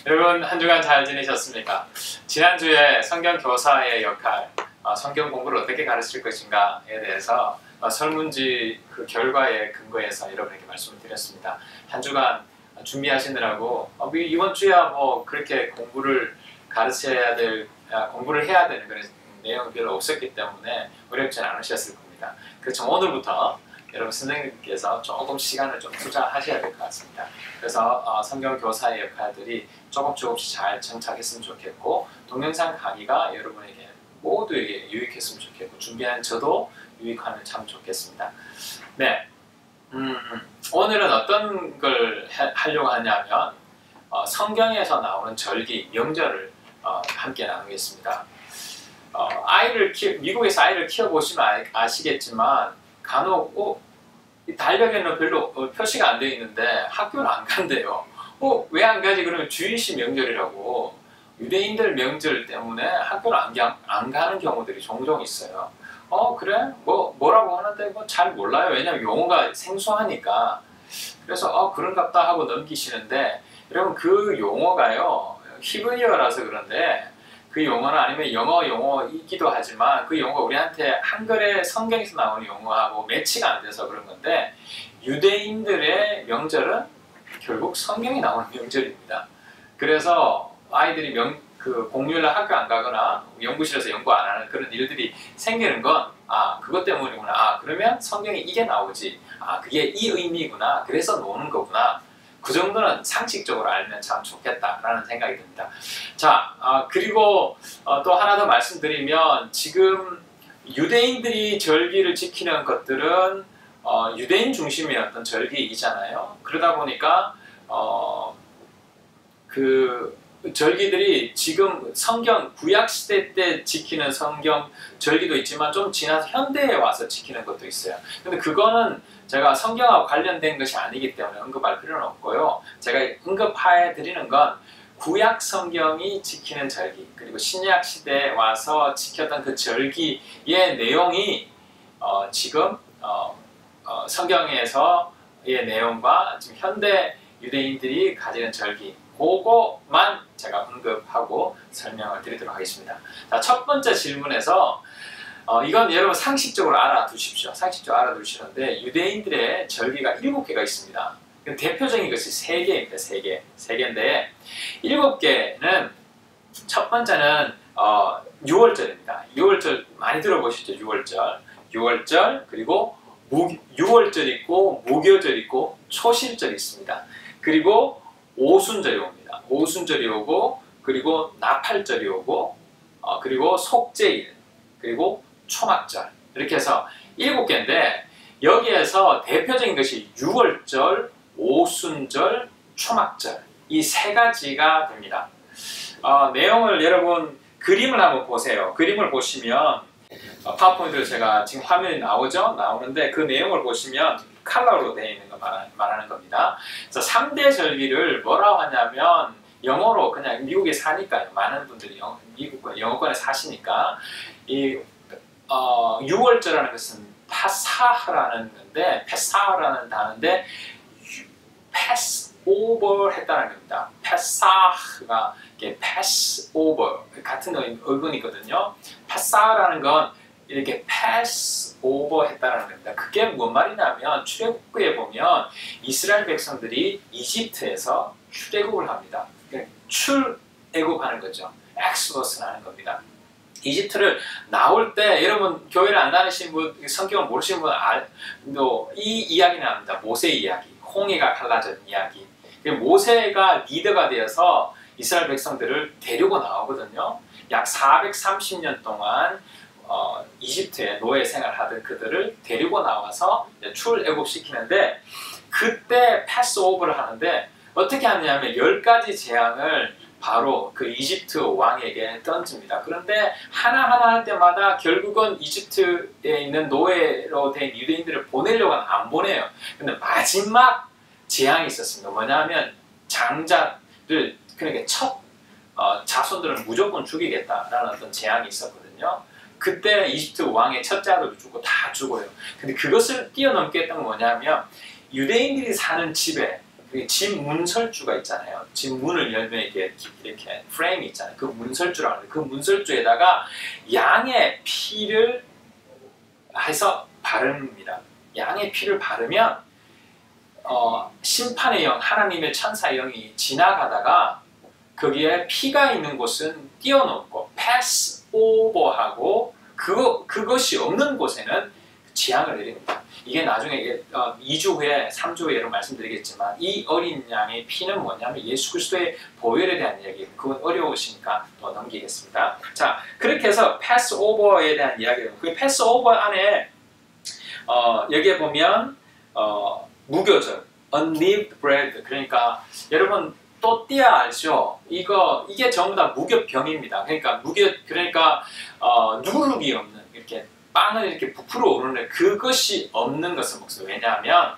여러분 한 주간 잘 지내셨습니까? 지난주에 성경 교사의 역할, 성경 공부를 어떻게 가르칠 것인가에 대해서 설문지 그 결과에 근거해서 여러분에게 말씀을 드렸습니다. 한 주간 준비하시느라고 이번 주야 뭐 그렇게 공부를 가르쳐야 될, 공부를 해야 되는 그런 내용이 별로 없었기 때문에 어렵지 않으셨을 겁니다. 그렇지만 오늘부터 여러분 선생님께서 조금 시간을 좀 투자하셔야 될 것 같습니다. 그래서 성경 교사의 역할들이 조금씩 잘 정착했으면 좋겠고, 동영상 강의가 여러분에게 모두에게 유익했으면 좋겠고, 준비한 저도 유익하면 참 좋겠습니다. 네, 오늘은 어떤 걸 하려고 하냐면 성경에서 나오는 절기, 명절을 함께 나누겠습니다. 미국에서 아이를 키워보시면 아시겠지만 간혹 달력에는 별로 표시가 안 되어 있는데 학교를 안 간대요. 왜 안 가지? 그러면 주일시 명절이라고, 유대인들 명절 때문에 학교를 안 가는 경우들이 종종 있어요. 그래? 뭐라고 하는데 잘 몰라요. 왜냐면 용어가 생소하니까. 그래서 그런갑다 하고 넘기시는데, 여러분 그 용어가요 히브리어라서 그런데, 그 용어는 아니면 영어 용어이기도 하지만 그 용어가 우리한테 한글의 성경에서 나오는 용어하고 매치가 안 돼서 그런 건데, 유대인들의 명절은 결국 성경이 나오는 명절입니다. 그래서 아이들이 공휴일날 학교 안 가거나 연구실에서 연구 안 하는 그런 일들이 생기는 건 그것 때문이구나. 그러면 성경에 이게 나오지. 그게 이 의미구나. 그래서 노는 거구나. 그 정도는 상식적으로 알면 참 좋겠다라는 생각이 듭니다. 자, 그리고 또 하나 더 말씀드리면, 지금 유대인들이 절기를 지키는 것들은 유대인 중심의 어떤 절기이잖아요. 그러다 보니까 그 절기들이 지금 성경 구약시대 때 지키는 성경 절기도 있지만 좀 지나서 현대에 와서 지키는 것도 있어요. 근데 그거는 제가 성경하고 관련된 것이 아니기 때문에 언급할 필요는 없고요. 제가 언급해 드리는 건 구약 성경이 지키는 절기, 그리고 신약 시대에 와서 지켰던 그 절기의 내용이 지금 성경에서의 내용과 지금 현대 유대인들이 가지는 절기, 그거만 제가 언급하고 설명을 드리도록 하겠습니다. 자, 첫 번째 질문에서 이건 여러분 상식적으로 알아두십시오. 상식적으로 알아두시는데, 유대인들의 절기가 7개가 있습니다. 대표적인 것이 3개입니다. 3개인데 7개는, 첫 번째는 6월절입니다. 6월절 많이 들어보셨죠? 6월절, 그리고 6월절 있고, 무교절 있고, 초실절이 있습니다. 그리고 오순절이 옵니다. 오순절이 오고, 그리고 나팔절이 오고, 그리고 속죄일, 그리고 초막절, 이렇게 해서 7개인데, 여기에서 대표적인 것이 6월절, 오순절, 초막절, 이 3가지가 됩니다. 내용을 여러분 그림을 한번 보세요. 그림을 보시면 파워포인트로 제가 지금 화면이 나오는데, 그 내용을 보시면 컬러로 되어 있는 거 말하는 겁니다. 그래서 3대 절기를 뭐라고 하냐면, 영어로 그냥 미국에 사니까요. 많은 분들이 영어권에 사시니까, 이 6월절이라는 것은 파사흐라는 건데, 페사흐라는 단어인데 패스 오버 했다는 겁니다. 페사흐가 패스 오버 같은 어근이거든요. 페사흐라는 건 이렇게 패스 오버 했다는 겁니다. 그게 뭔 말이냐면, 출애굽기에 보면 이스라엘 백성들이 이집트에서 출애굽을 합니다. 출애굽하는 거죠. 엑소더스 하는 겁니다. 이집트를 나올 때, 여러분 교회를 안 다니신 분, 성경을 모르시는 분 이 이야기는 압니다. 모세 이야기, 홍해가 갈라진 이야기. 모세가 리더가 되어서 이스라엘 백성들을 데리고 나오거든요. 약 430년 동안 이집트에 노예 생활하던 그들을 데리고 나와서 출애굽시키는데, 그때 패스오버를 하는데 어떻게 하냐면 10가지 재앙을 바로 그 이집트 왕에게 던집니다. 그런데 하나하나 할 때마다 결국은 이집트에 있는 노예로 된 유대인들을 보내려고 하면 안 보내요. 근데 마지막 재앙이 있었습니다. 뭐냐면 장자를, 그러니까 첫 자손들은 무조건 죽이겠다라는 어떤 재앙이 있었거든요. 그때 이집트 왕의 첫째 아들도 죽고 다 죽어요. 근데 그것을 뛰어넘게 했던 건 뭐냐면, 유대인들이 사는 집에 집 문설주가 있잖아요. 집 문을 열면 이렇게 프레임이 있잖아요. 그 문설주라고 하는데 그 문설주에다가 양의 피를 해서 바릅니다. 양의 피를 바르면 심판의 영, 하나님의 천사의 영이 지나가다가 거기에 피가 있는 곳은 띄워놓고 패스 오버하고 그것이 없는 곳에는 재앙을 내립니다. 이게 나중에 2주 후에 3주 후에 여러분 말씀드리겠지만 이 어린 양의 피는 뭐냐면 예수 그리스도의 보혈에 대한 이야기예요. 그건 어려우시니까 또 넘기겠습니다. 자, 그렇게 해서 패스 오버에 대한 이야기예요. 그 패스 오버 안에 여기에 보면 무교절, unleavened bread, 그러니까 여러분 또띠아 알죠? 이게 전부 다 무교병입니다. 그러니까 누룩이 없는 이렇게 빵을 이렇게 부풀어 오르는 그것이 없는 것을 먹습니다. 왜냐하면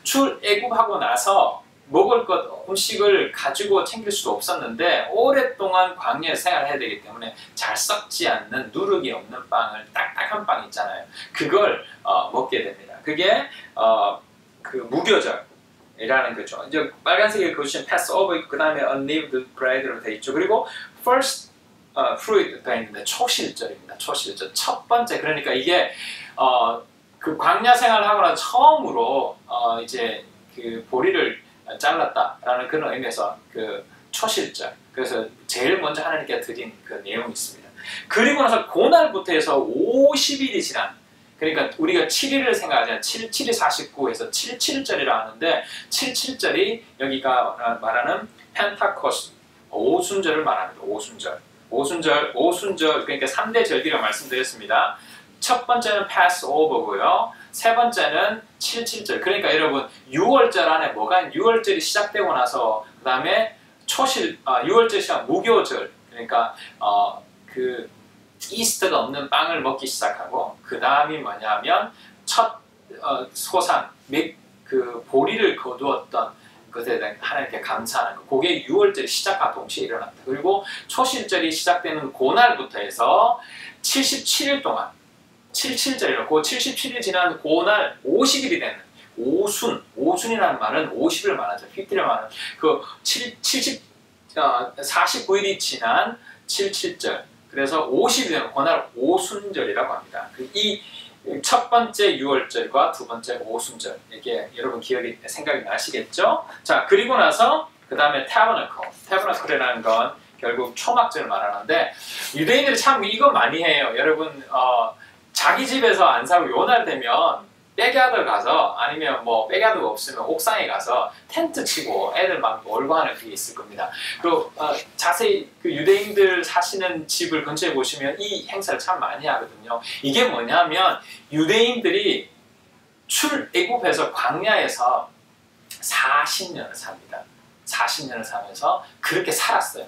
출애굽하고 나서 먹을 것 음식을 가지고 챙길 수도 없었는데 오랫동안 광야에 생활해야 되기 때문에 잘 썩지 않는 누룩이 없는 빵을 딱딱한 빵 있잖아요. 그걸 먹게 됩니다. 그게 그 무교절이라는 거죠. 이제 빨간색에 그것이 패스오버 있고 그 다음에 unleavened bread로 되어 있죠. 그리고 first fruit가 있는데 초실절입니다. 초실절 첫 번째. 그러니까 이게 그 광야 생활하고 나서 처음으로 이제 그 보리를 잘랐다라는 그런 의미에서 그 초실절. 그래서 제일 먼저 하나님께 드린 그 내용이 있습니다. 그리고 나서 그날부터 해서 50일이 지난, 그러니까 우리가 7일을 생각하잖아요. 7이 49에서 77절이라 하는데 77절이 여기가 말하는 펜타코스 오순절을 말합니다. 오순절 그러니까 3대 절기라고 말씀드렸습니다. 첫 번째는 패스오버고요. 세 번째는 77절. 그러니까 여러분 6월절 안에 뭐가 6월절이 시작되고 나서 그 다음에 6월절 시작 무교절. 그러니까 그 이스트가 없는 빵을 먹기 시작하고 그 다음이 뭐냐면 첫 소산 그 보리를 거두었던 그것에 대한 하나님께 감사하는 것. 그게 6월절이 시작과 동시에 일어납니다. 그리고 초실절이 시작되는 그날부터 해서 77일 동안 77절이라고 그 77일 지난 그날 50일이 되는 오순이라는 말은 50일 말하죠. 50일을 말하는 그 49일이 지난 77절. 그래서 50일 되는 그날 오순절이라고 합니다. 이 첫 번째 6월절과 두 번째 오순절, 이게 여러분 생각이 나시겠죠? 자, 그리고 나서 그 다음에 타버너클이라는 건 결국 초막절을 말하는데 유대인들이 참 이거 많이 해요. 여러분 자기 집에서 안 사고 요날 되면 백야드 가서 아니면 뭐 백야드가 없으면 옥상에 가서 텐트 치고 애들 막 놀고 하는 그게 있을 겁니다. 그리고 자세히 그 유대인들 사시는 집을 근처에 보시면 이 행사를 참 많이 하거든요. 이게 뭐냐면 유대인들이 출애굽해서 광야에서 40년을 삽니다. 40년을 살면서 그렇게 살았어요.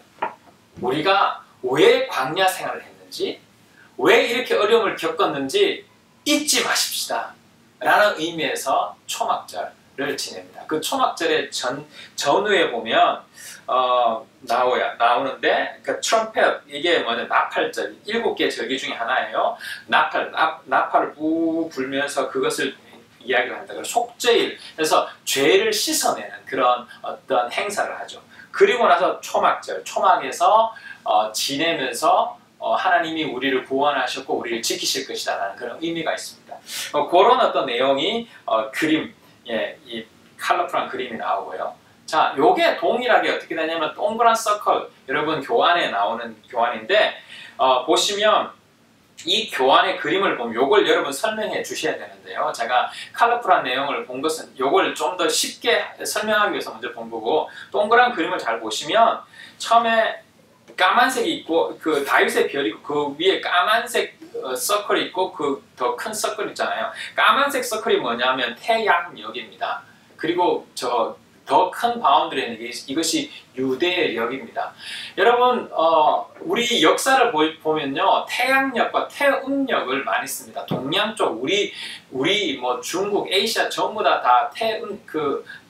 우리가 왜 광야 생활을 했는지, 왜 이렇게 어려움을 겪었는지 잊지 마십시다 라는 의미에서 초막절을 지냅니다. 그 초막절의 전후에 보면 나오는데 그 트럼펫, 이게 뭐냐 나팔절, 7개 절기 중에 하나예요. 나팔을 부 불면서 그것을 이야기를 한다. 그래서 속죄일, 그래서 죄를 씻어내는 그런 어떤 행사를 하죠. 그리고 나서 초막절, 초막에서 지내면서 하나님이 우리를 구원하셨고 우리를 지키실 것이다 라는 그런 의미가 있습니다. 그런 어떤 내용이 그림, 이 컬러풀한 그림이 나오고요. 자, 요게 동일하게 어떻게 되냐면 동그란 서클, 여러분 교환에 나오는 교환인데 보시면 이 교환의 그림을 보면 요걸 여러분 설명해 주셔야 되는데요. 제가 컬러풀한 내용을 본 것은 요걸 좀 더 쉽게 설명하기 위해서 먼저 본 거고, 동그란 그림을 잘 보시면 처음에 까만색이 있고 그 다윗의 별이 있고 그 위에 까만색 서클이 있고 그 더 큰 서클 있잖아요. 까만색 서클이 뭐냐면 태양역입니다. 그리고 저 더 큰 바운드리는 이것이 유대의 역입니다. 여러분 우리 역사를 보면요 태양역과 태음역을 많이 씁니다. 동양 쪽 우리 뭐 중국, 아시아 전부 다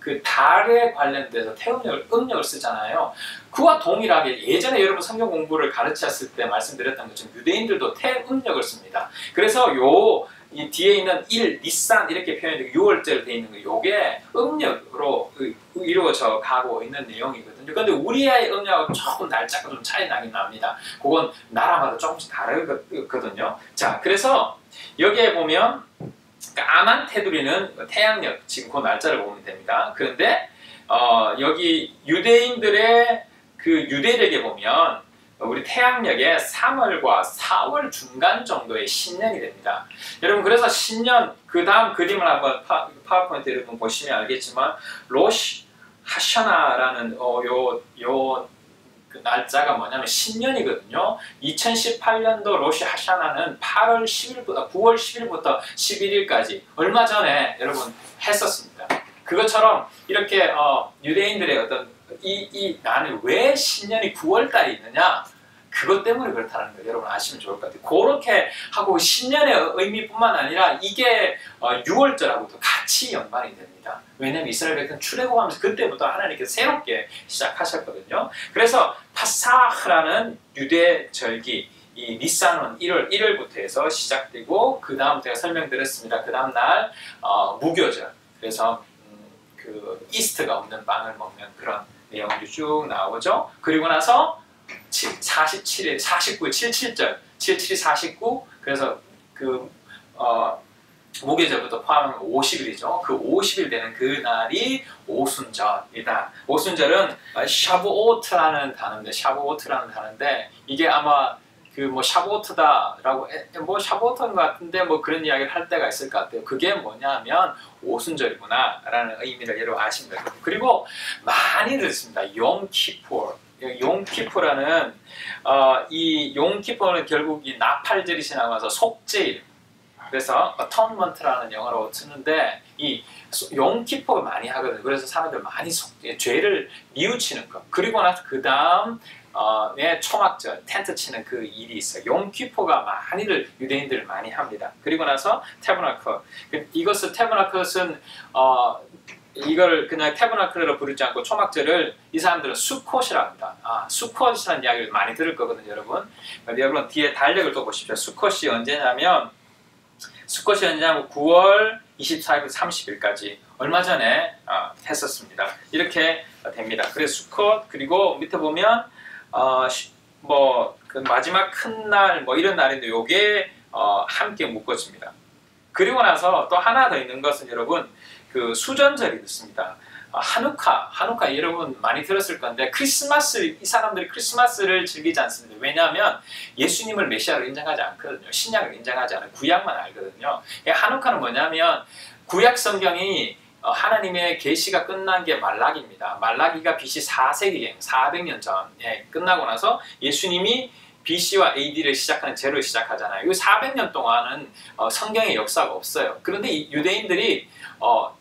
그 달에 관련돼서 태음역을 음역을 쓰잖아요. 그와 동일하게 예전에 여러분 성경 공부를 가르쳤을 때 말씀드렸던 것처럼 유대인들도 태음역을 씁니다. 그래서 요 이 뒤에 있는 일, 니산 이렇게 표현되고 6월절 돼 있는 거 요게 음력으로 이루어져 가고 있는 내용이거든요. 근데 우리의 음력하고 조금 날짜가 좀 차이 나긴 납니다. 그건 나라마다 조금씩 다르거든요. 자, 그래서 여기에 보면 까만 테두리는 태양력, 지금 그 날짜를 보면 됩니다. 그런데 여기 유대인들의 그 유대력에 보면 우리 태양력의 3월과 4월 중간 정도의 신년이 됩니다. 여러분, 그래서 신년, 그 다음 그림을 한번 파워포인트 여러분 보시면 알겠지만 로시 하샤나라는 그 날짜가 뭐냐면 신년이거든요. 2018년도 로시 하샤나는 9월 10일부터 11일까지 얼마 전에 여러분 했었습니다. 그것처럼 이렇게 유대인들의 어떤 나는 왜 신년이 9월달에 있느냐? 그것 때문에 그렇다는 걸 여러분 아시면 좋을 것 같아요. 그렇게 하고 신년의 의미뿐만 아니라 이게 6월절하고도 같이 연관이 됩니다. 왜냐하면 이스라엘 백성 출애굽하면서 그때부터 하나님께서 새롭게 시작하셨거든요. 그래서 파사흐라는 유대 절기, 이 니산은 1월 1일부터 해서 시작되고 그 다음 제가 설명드렸습니다. 그 다음 날 무교절, 그래서 그 이스트가 없는 빵을 먹는 그런 내용이 쭉 나오죠. 그리고 나서 47일, 49일, 77절, 77이 49, 그래서 그 무교절부터 포함하면 50일이죠. 그 50일 되는 그 날이 오순절이다. 오순절은 샤부오트라는 단어인데, 샤부오트라는 단어인데 이게 아마 그 뭐 샤부오트다라고 뭐 샤부오트인 것 같은데 뭐 그런 이야기를 할 때가 있을 것 같아요. 그게 뭐냐면 오순절이구나라는 의미를 여러분 아시면 돼요. 그리고 많이 듣습니다. 용키푸르. 용키푸라는 이 용키푸는 결국 이 나팔절이 지나가서 속죄일, 그래서 atonement라는 영어로 쓰는데 이 용키푸가 많이 하거든요. 그래서 사람들 많이 죄를 뉘우치는 것. 그리고 나서 그 다음 초막절, 텐트 치는 그 일이 있어요. 용키푸가 많이들 유대인들을 많이 합니다. 그리고 나서 태브나클. 이것은 태브나클은 이걸 그냥 태브나클로 부르지 않고 초막절을 이 사람들은 수콧이라고 합니다. 수콧이라는 이야기를 많이 들을 거거든요, 여러분. 여러분 뒤에 달력을 또 보십시오. 수콧이 언제냐면 9월 24일부터 30일까지 얼마 전에 했었습니다. 이렇게 됩니다. 그래서 수콧, 그리고 밑에 보면 그 마지막 큰 날 뭐 이런 날인데 요게 함께 묶어집니다. 그리고 나서 또 하나 더 있는 것은 여러분 그 수전절이 있습니다. 하누카 여러분 많이 들었을 건데 이 사람들이 크리스마스를 즐기지 않습니다. 왜냐하면 예수님을 메시아로 인정하지 않거든요. 신약을 인정하지 않아요. 구약만 알거든요. 하누카는 뭐냐면 구약 성경이 하나님의 계시가 끝난 게 말라기입니다. 말라기가 BC 4세기경 400년 전에 끝나고 나서 예수님이 BC와 AD를 시작하는 제로 시작하잖아요. 이 400년 동안은 성경의 역사가 없어요. 그런데 이 유대인들이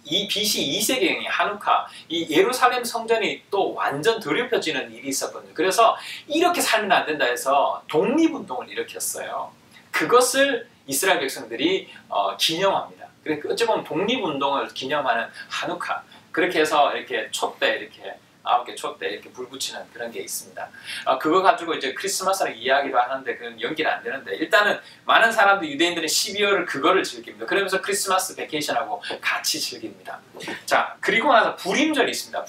이 BC 2세기경의 하누카, 이 예루살렘 성전이 또 완전 더럽혀지는 일이 있었거든요. 그래서 이렇게 살면 안 된다 해서 독립운동을 일으켰어요. 그것을 이스라엘 백성들이 기념합니다. 그래서 어찌 보면 독립운동을 기념하는 하누카, 그렇게 해서 이렇게 촛대 이렇게 9개 촛대 이렇게 불 붙이는 그런 게 있습니다. 그거 가지고 이제 크리스마스라는 이야기도 하는데 그건 연기는 안 되는데 일단은 많은 사람들 유대인들은 12월을 그거를 즐깁니다. 그러면서 크리스마스 베케이션하고 같이 즐깁니다. 자, 그리고 나서 불임절이 있습니다.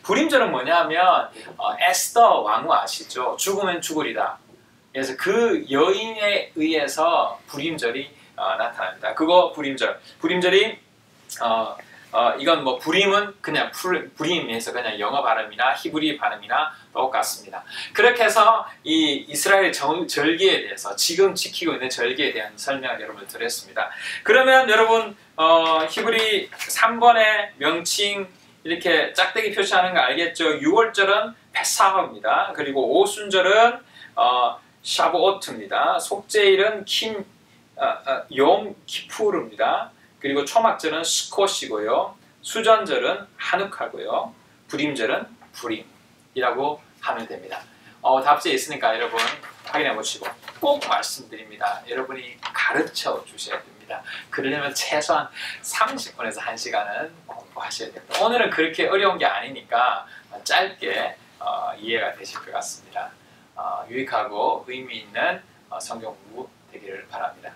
불임절은 뭐냐면 에스더 왕후 아시죠? 죽으면 죽으리다. 그래서 그 여인에 의해서 불임절이 나타납니다. 그거 불임절이 이건 뭐 불임은 그냥 불임에서 그냥 영어 발음이나 히브리 발음이나 똑같습니다. 그렇게 해서 이 이스라엘 절기에 대해서 지금 지키고 있는 절기에 대한 설명을 여러분 드렸습니다. 그러면 여러분 히브리 3번의 명칭 이렇게 짝대기 표시하는 거 알겠죠? 6월절은 페사흐입니다. 그리고 오순절은 샤부오트입니다. 속죄일은 욤 키푸르입니다. 그리고 초막절은 수콧이고요. 수전절은 하누카고요. 불임절은 불임이라고 하면 됩니다. 답지에 있으니까 여러분 확인해 보시고 꼭 말씀드립니다. 여러분이 가르쳐 주셔야 됩니다. 그러려면 최소한 30분에서 1시간은 공부하셔야 됩니다. 오늘은 그렇게 어려운 게 아니니까 짧게 이해가 되실 것 같습니다. 유익하고 의미 있는 성경 공부 되기를 바랍니다.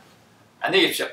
안녕히 계십시오.